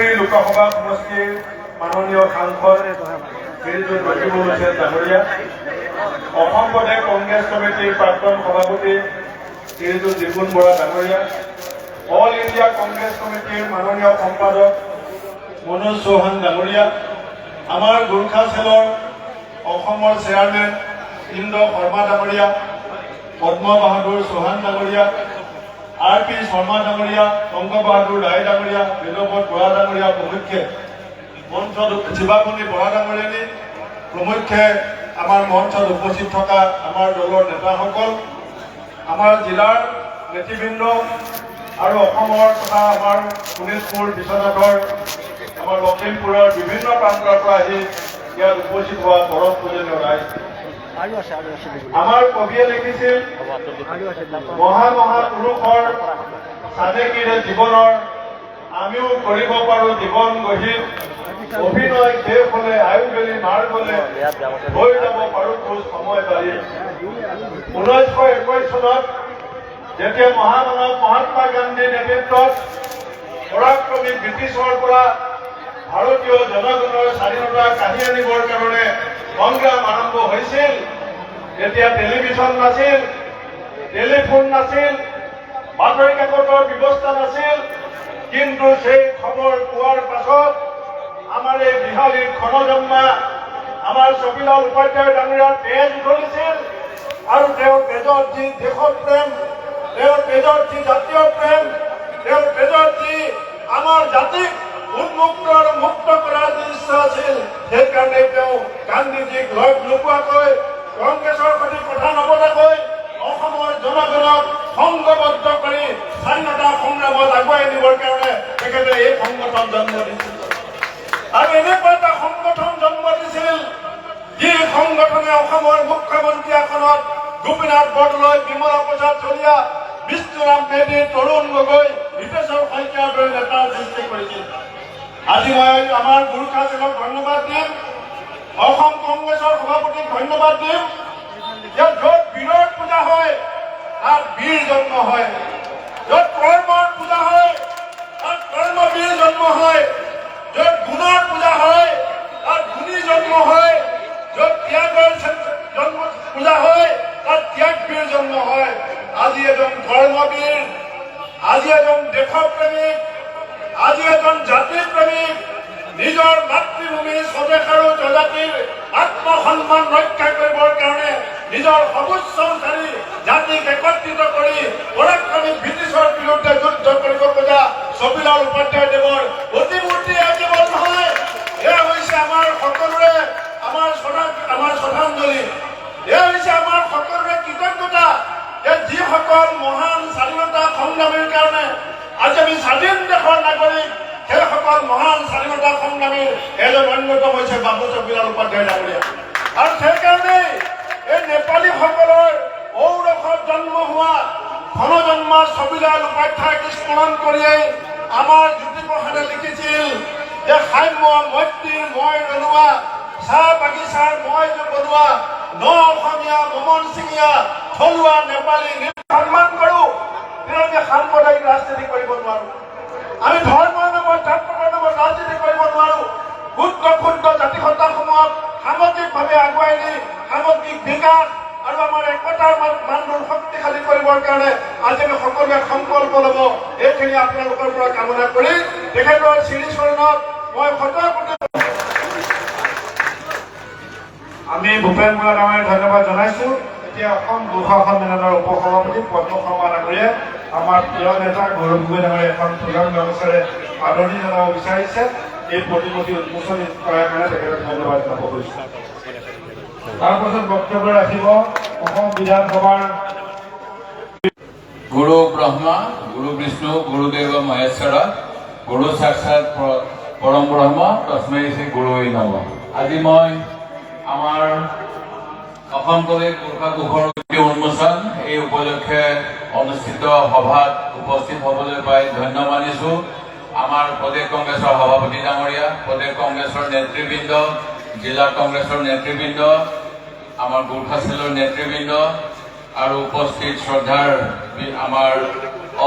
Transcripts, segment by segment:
শিলপুৰী লোকসভা সমষ্টিৰ মাননীয় সাংসদ শ্ৰীযুত নজিবুল হুছেইন ডাঙৰীয়া, অসম প্ৰদেশ কংগ্ৰেছ কমিটিৰ প্ৰাক্তন সভাপতি শ্ৰীযুত ৰিপুণ বৰা ডাঙৰীয়া, অল ইণ্ডিয়া কংগ্ৰেছ কমিটিৰ মাননীয় সম্পাদক মনোজ চৌহান ডাঙৰীয়া, আমাৰ গোৰ্খা চেলৰ অসমৰ চেয়াৰমেন ইন্দ্ৰ শৰ্মা ডাঙৰীয়া, পদ্ম বাহাদুৰ চৌহান ডাঙৰীয়া, আৰ পি শৰ্মা ডাঙৰীয়া, টংক বাহাদুৰ ৰায় ডাঙৰীয়া, বেদপত বৰা ডাঙৰীয়া প্ৰমুখ্যে মঞ্চত শিৱামণি বৰা ডাঙৰীয়ানী প্ৰমুখ্যে আমাৰ মঞ্চত উপস্থিত থকা আমাৰ দলৰ নেতাসকল, আমাৰ জিলাৰ নেতৃবৃন্দ আৰু অসমৰ তথা আমাৰ শোণিতপুৰ বিশ্বনাথৰ আমাৰ লখিমপুৰৰ বিভিন্ন প্ৰান্তৰ পৰা আহি ইয়াত উপস্থিত হোৱা পৰম পূজনীয় ৰাইজ, আমাৰ কবিয়ে লিখিছিল মহা মহাপুৰুষৰ চানেকিৰে জীৱনৰ আমিও কৰিব পাৰো জীৱন গঢ়িল, অভিনয় শেষ হলে আয়ু বেলি মাৰ গলে হৈ যাব পাৰো খোজ সময় বাঢ়ি। 1921 চনত যেতিয়া মহামানৱ মহাত্মা গান্ধীৰ নেতৃত্বত পৰাক্ৰমী ব্ৰিটিছৰ পৰা ভাৰতীয় জনগণৰ স্বাধীনতা কাঢ়ি আনিবৰ কাৰণে সংগ্ৰাম আৰম্ভ হৈছিল, তেতিয়া টেলিভিছন নাছিল, টেলিফোন নাছিল, বাতৰি কাকতৰ ব্যৱস্থা নাছিল, কিন্তু সেই খবৰ পোৱাৰ পাছত আমাৰ এই বিহালীৰ ক্ষণজন্মা আমাৰ ছবিলাল উপাধ্যায় ডাঙৰীয়াৰ তেজ উঠলিছিল আৰু তেওঁৰ তেজত যি দেশৰ প্ৰেম, তেওঁৰ তেজত যি জাতীয় প্ৰেম, তেওঁৰ তেজত যি আমাৰ জাতিক উন্মুক্ত আৰু মুক্ত কৰাৰ যি ইচ্ছা আছিল, সেইকাৰণে তেওঁ গান্ধীজীক লগ নোপোৱাকৈ কংগ্ৰেছৰ সৈতে কথা নপতাকৈ অসমৰ জনগণক সংঘবদ্ধ কৰি স্বাধীনতা সংগ্ৰামত আগুৱাই নিবৰ কাৰণে তেখেতে এই সংগঠন জন্ম দিছিল। আৰু এনেকুৱা এটা সংগঠন জন্ম দিছিল যি সংগঠনে অসমৰ মুখ্যমন্ত্ৰী আসনত গোপীনাথ বৰদলৈ, বিমলা প্ৰসাদ চলিহা, বিষ্ণুৰাম মেধি, তৰুণ গগৈ, হিতেশ্বৰ শইকীয়াৰ দৰে নেতাৰ সৃষ্টি কৰিছিল। আজি মই আমাৰ গোৰ্খা চেলক ধন্যবাদ দিম, অসম কংগ্ৰেছৰ সভাপতিক ধন্যবাদ দিম, যে য'ত বীৰৰ পূজা হয় তাত বীৰ জন্ম হয়, য'ত কৰ্মৰ পূজা হয় তাত কৰ্মবীৰ জন্ম হয়, য'ত গুণৰ পূজা হয় তাত গুণী জন্ম হয়, য'ত ত্যাগৰ জন্ম পূজা হয় তাত ত্যাগবীৰ জন্ম হয়। আজি এজন ধৰ্মবীৰ, আজি এজন দেশপ্ৰেমিক, আজি এজন জাতিপ্ৰেমিক নিজৰ মাতৃভূমি স্বদেশ আৰু জনজাতিৰ আত্মসন্মান ৰক্ষা কৰিবৰ কাৰণে নিজৰ সৰ্বোচ্চচাৰী জাতিক একত্ৰিত কৰি পৰাক্ৰমী ব্ৰিটিছৰ বিৰুদ্ধে যুদ্ধ কৰিব খোজা ছবিলাল উপাধ্যায় দেৱৰ প্ৰতিমূৰ্তি কেৱল নহয়, এয়া হৈছে আমাৰ সকলোৰে আমাৰ শ্ৰদ্ধাঞ্জলি, এয়া হৈছে আমাৰ সকলোৰে কৃতজ্ঞতা যে যিসকল মহান স্বাধীনতা সংগ্ৰামীৰ কাৰণে আজি আমি স্বাধীন দেশৰ নাগৰিক, সেইসকল মহান স্বাধীনতা সংগ্ৰামীৰ এজন অন্যতম হৈছে বাবু ছবিলাল উপাধ্যায় ডাঙৰীয়া। আৰু সেইকাৰণে এই নেপালীসকলৰ ঔৰসত জন্ম হোৱা ক্ষণজন্মা ছবিলাল উপাধ্যায়ক স্মৰণ কৰিয়েই আমাৰ জ্যোতিপ্ৰসাদে লিখিছিল যে সাম্য মৈত্ৰীৰ মই ৰলোৱা, চাহ বাগিচাৰ মই বনোৱা, ন অসমীয়া মমন চিঙীয়া থলুৱা নেপালী সন্মান কৰো, কিন্তু আমি সাম্প্ৰদায়িক ৰাজনীতি কৰিব নোৱাৰো, আমি ধৰ্মৰ নামত জাতৰ নামত ৰাজনীতি কৰিব নোৱাৰো, ক্ষুদ্ৰ ক্ষুদ্ৰ জাতিসত্তাসমূহক সামগ্ৰিকভাৱে আগুৱাই নি সামগ্ৰিক বিকাশ আৰু আমাৰ একতাৰ মানদণ্ড শক্তিশালী কৰিবৰ কাৰণে আজি আমি সকলোৱে সংকল্প ল'ব, এইখিনি আপোনালোকৰ পৰা কামনা কৰি তেখেতৰ শ্ৰীচৰণত মই শতকোটি আমি ভূপেন বৰা ডাঙৰীয়াক ধন্যবাদ জনাইছো। এতিয়া অসম গোৰ্খা সন্মিলনৰ উপসভাপতি পদ্ম শৰ্মা ডাঙৰীয়াই আমাৰ প্ৰিয় নেতা গৌৰৱ গগৈ ডাঙৰীয়াই এখন প্ৰগ্ৰাম ব্যৱস্থাৰে আদৰণি জনাব বিচাৰিছে, এই প্ৰতিমূৰ্তি উন্মোচন কৰাৰ কাৰণে তেখেতক ধন্যবাদ জনাব খুজিছো। তাৰপাছত বক্তব্য ৰাখিব অসম বিধানসভাৰ গুৰু ব্ৰহ্মা, গুৰু বিষ্ণু, গুৰুদেৱ মহেশ্বৰ, গুৰু সাক্ষাৎ পৰম ব্ৰহ্ম তস্मै শ্ৰী গুৰুৱে নমঃ। আজি মই আমাৰ অসম প্ৰদেশ গোৰ্খা কোষৰ উন্মোচন এই উপলক্ষে অনুষ্ঠিত সভাত উপস্থিত হ'বলৈ পাই ধন্য মানিছো। আমাৰ প্ৰদেশ কংগ্ৰেছৰ সভাপতি ডাঙৰীয়া, প্ৰদেশ কংগ্ৰেছৰ নেতৃবৃন্দ, জিলা কংগ্ৰেছৰ নেতৃবৃন্দ, আমাৰ গোৰ্খা চেলৰ নেতৃবৃন্দ আৰু উপস্থিত শ্ৰদ্ধাৰ আমাৰ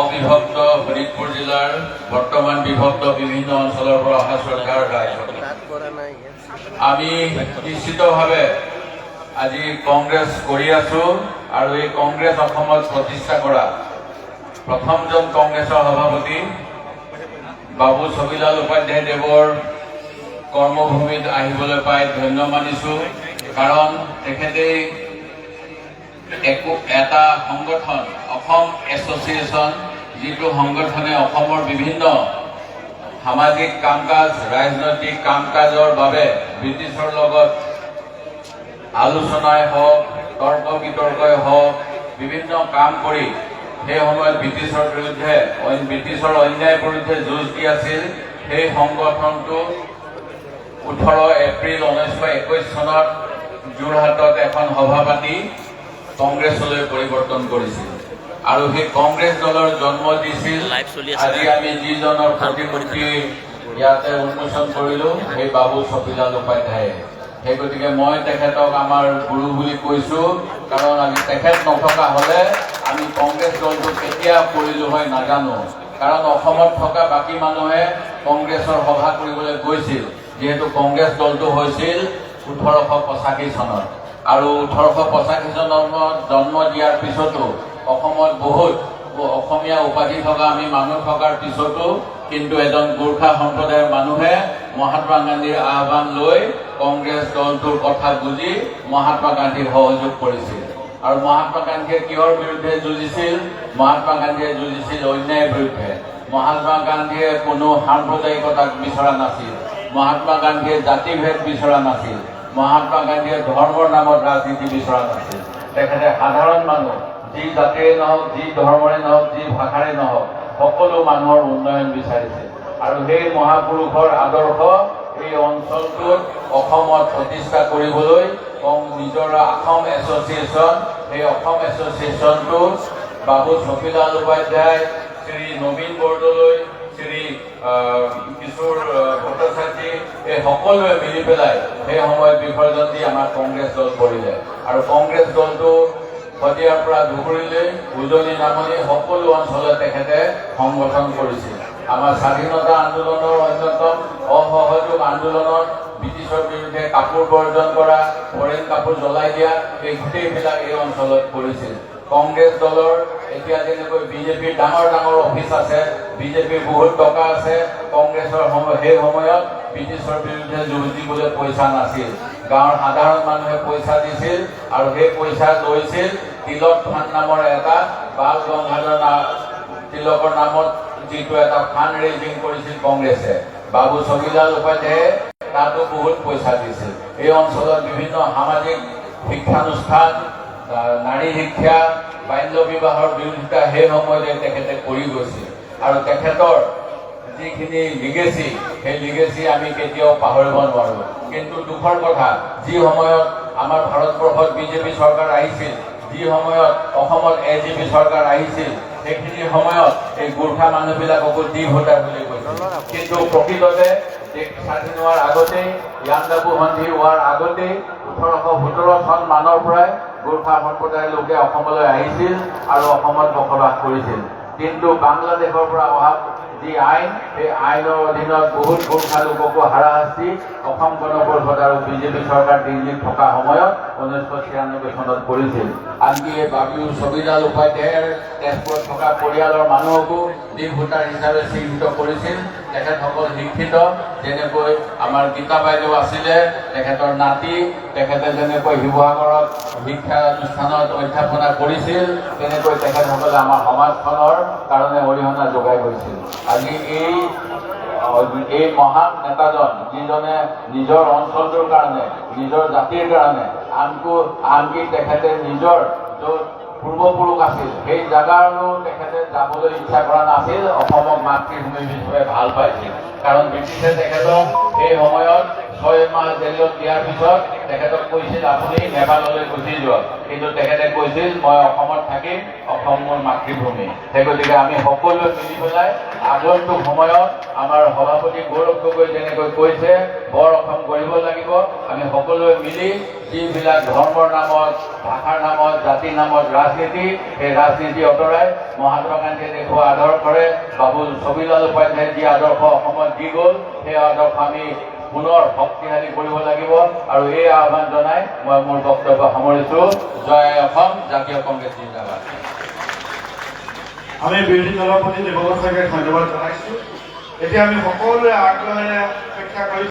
অবিভক্ত শোণিতপুৰ জিলাৰ বৰ্তমান বিভক্ত বিভিন্ন অঞ্চলৰ পৰা অহা শ্ৰদ্ধাৰ ৰাইজসকল, আমি নিশ্চিতভাৱে আজি কংগ্ৰেছ কৰি আছো আৰু এই কংগ্ৰেছ অসমত প্ৰতিষ্ঠা কৰা প্ৰথমজন কংগ্ৰেছৰ সভাপতি বাবু ছবিলাল উপাধ্যায় দেৱৰ কৰ্মভূমিত আহিবলৈ পাই ধন্য মানিছো। কাৰণ তেখেতেই এটা সংগঠন অসম এছ'চিয়েশ্যন, যিটো সংগঠনে অসমৰ বিভিন্ন সামাজিক কাম কাজ, ৰাজনৈতিক কাম কাজৰ বাবে ব্ৰিটিছৰ লগত আলোচনাই হওক, তৰ্ক বিতৰ্কই হওক, বিভিন্ন কাম কৰি সেই সময়ত ব্ৰিটিছৰ বিৰুদ্ধে ব্ৰিটিছৰ অন্যায়ৰ বিৰুদ্ধে যুঁজ দি আছিল। সেই সংগঠনটো 18 এপ্ৰিল 1921 চনত যোৰহাটত এখন সভা পাতি কংগ্ৰেছলৈ পৰিৱৰ্তন কৰিছিল আৰু সেই কংগ্ৰেছ দলৰ জন্ম দিছিল আজি আমি যিজনৰ প্ৰতিমূৰ্তি ইয়াতে উন্মোচন কৰিলো, সেই বাবু ছবিলাল উপাধ্যায়ে। সেই গতিকে মই তেখেতক আমাৰ গুৰু বুলি কৈছো, কাৰণ আমি তেখেত নথকা হলে আমি কংগ্ৰেছ দলটো কেতিয়া কৰিলো হয় নাজানো। কাৰণ অসমত থকা বাকী মানুহে কংগ্ৰেছৰ সভা কৰিবলৈ গৈছিল, যিহেতু কংগ্ৰেছ দলটো হৈছিল 1885 চনত আৰু 1885 চনত জন্ম দিয়াৰ পিছতো অসমত বহুত অসমীয়া উপাধি থকা আমি মানুহ থকাৰ পিছতো কিন্তু এজন গোৰ্খা সম্প্ৰদায়ৰ মানুহে মহাত্মা গান্ধীৰ আহ্বান লৈ কংগ্ৰেছ দলটোৰ কথা বুজি মহাত্মা গান্ধীক সহযোগ কৰিছিল। আৰু মহাত্মা গান্ধীয়ে কিহৰ বিৰুদ্ধে যুঁজিছিল? মহাত্মা গান্ধীয়ে যুঁজিছিল অন্যায়ৰ বিৰুদ্ধে। মহাত্মা গান্ধীয়ে কোনো সাম্প্ৰদায়িকতাক বিচৰা নাছিল, মহাত্মা গান্ধীয়ে জাতিভেদ বিচৰা নাছিল, মহাত্মা গান্ধীয়ে ধৰ্মৰ নামত ৰাজনীতি বিচৰা নাছিল। তেখেতে সাধাৰণ মানুহ, যি জাতিৰে নহওক, যি ধৰ্মৰে নহওক, যি ভাষাৰে নহওক, সকলো মানুহৰ উন্নয়ন বিচাৰিছিল। আৰু সেই মহাপুৰুষৰ আদৰ্শ এই অঞ্চলটোত অসমত প্ৰতিষ্ঠা কৰিবলৈ নিজৰ অসম এছ'চিয়েশ্যন, সেই অসম এছ'চিয়েশ্যনটো বাবু ছবিলাল উপাধ্যায়, শ্ৰী নবীন বৰদলৈ, শ্ৰী কিশোৰ ভট্টাচাৰ্যী, এই সকলোৱে মিলি পেলাই সেই সময়ত বিসৰ্জন দি আমাৰ কংগ্ৰেছ দল কৰিলে। আৰু কংগ্ৰেছ দলটো শদিয়াৰ পৰা ধুবুৰীলৈ, উজনি নামনি সকলো অঞ্চলত তেখেতে সংগঠন কৰিছিল। আমাৰ স্বাধীনতা আন্দোলনৰ অন্যতম অসহযোগ আন্দোলনত ব্ৰিটিছৰ বিৰুদ্ধে কাপোৰ বৰ্জন কৰা, ফৰেইন কাপোৰ জ্বলাই দিয়া, এই গোটেইবিলাক এই অঞ্চলত কৰিছিল। কংগ্ৰেছ দলৰ এতিয়া যেনেকৈ বিজেপিৰ ডাঙৰ ডাঙৰ অফিচ আছে, বিজেপিৰ বহুত টকা আছে, কংগ্ৰেছৰ সেই সময়ত ব্ৰিটিছৰ বিৰুদ্ধে যুঁজ দিবলৈ পইচা নাছিল। গাঁৱৰ সাধাৰণ মানুহে পইচা দিছিল আৰু সেই পইচা লৈছিল তিলক ফাণ্ড নামৰ এটা বাল গংগাধৰ তিলকৰ নামত যিটো এটা ফাণ্ড ৰেইজিং কৰিছিল কংগ্ৰেছে। বাবু ছবিলাল উপাধ্যায়ে তাতো বহুত পইচা দিছিল। এই অঞ্চলত বিভিন্ন সামাজিক শিক্ষানুষ্ঠান, নাৰী শিক্ষা, বাল্য বিবাহৰ বিৰোধিতা সেই সময়তে তেখেতে কৰি গৈছিল। আৰু তেখেতৰ যিখিনি লিগেচি, সেই লিগেচি আমি কেতিয়াও পাহৰিব নোৱাৰো। কিন্তু দুখৰ কথা, যি সময়ত আমাৰ ভাৰতবৰ্ষত বিজেপি চৰকাৰ আহিছিল, যি সময়ত অসমত এজিপি চৰকাৰ আহিছিল, সেইখিনি সময়ত এই গোৰ্খা মানুহবিলাককো দি ভোটাৰ বুলি কৈছিল। কিন্তু প্ৰকৃততে দেশ স্বাধীন হোৱাৰ আগতেই, ইয়াণ্ডাবু সন্ধি হোৱাৰ আগতেই 1817 চন মানৰ পৰাই গোৰ্খা সম্প্ৰদায়ৰ লোকে অসমলৈ আহিছিল আৰু অসমত বসবাস কৰিছিল। কিন্তু বাংলাদেশৰ পৰা অহা যি আইন, সেই আইনৰ অধীনত বহুত গোৰ্খা লোককো হাৰাশাস্তি অসম গণ পৰিষদ আৰু বিজেপি চৰকাৰ দিল্লীত থকা সময়ত 1996 চনত কৰিছিল। আনকি এই বাবু ছবিলাল উপাধ্যায়ৰ তেজপুৰত থকা পৰিয়ালৰ মানুহকো দি ভোটাৰ হিচাপে চিহ্নিত কৰিছিল। তেখেতসকল শিক্ষিত, যেনেকৈ আমাৰ গীতা বাইদেউ আছিলে, তেখেতৰ নাতি, তেখেতে যেনেকৈ শিৱসাগৰত শিক্ষানুষ্ঠানত অধ্যাপনা কৰিছিল, তেনেকৈ তেখেতসকলে আমাৰ সমাজখনৰ কাৰণে অৰিহণা যোগাই গৈছিল। আজি এই মহান নেতাজন, যিজনে নিজৰ অঞ্চলটোৰ কাৰণে, নিজৰ জাতিৰ কাৰণে, আনকি তেখেতে নিজৰ য'ত পূৰ্বপুৰুষ আছিল সেই জাগাৰো তেখেতে যাবলৈ ইচ্ছা কৰা নাছিল, অসমক মাতৃভূমি হিচাপে ভাল পাইছিল। কাৰণ ব্ৰিটিছে তেখেতক সেই সময়ত 6 মাহ জেলত দিয়াৰ পিছত তেখেতক কৈছিল আপুনি নেপাললৈ গুচি যোৱা, কিন্তু তেখেতে কৈছিল মই অসমত থাকিম, অসম মোৰ মাতৃভূমি। সেই গতিকে আমি সকলোৱে মিলি পেলাই আগন্তুক সময়ত আমাৰ সভাপতি গৌৰৱ গগৈ যেনেকৈ কৈছে বৰ অসম কৰিব লাগিব। আমি সকলোৱে মিলি যিবিলাক ধৰ্মৰ নামত, ভাষাৰ নামত, জাতিৰ নামত ৰাজনীতি, সেই ৰাজনীতি আঁতৰাই মহাত্মা গান্ধীয়ে দেখুওৱা আদৰ্শৰে বাবু ছবিলাল উপাধ্যায়ে যি আদৰ্শ অসমত দি গ'ল, সেই আদৰ্শ আমি পুনৰ শক্তিশালী কৰিব লাগিব। আৰু এই আহ্বান জনাই মই মোৰ বক্তব্য সামৰিছো। জয় অসম, জাতীয় কংগ্ৰেছ জিন্দাবাদ। আমি বিৰোধী দলৰ প্ৰতি দেৱগোস্বামীক ধন্যবাদ জনাইছো। এতিয়া আমি সকলোৱে আগ্ৰহেৰে অপেক্ষা কৰি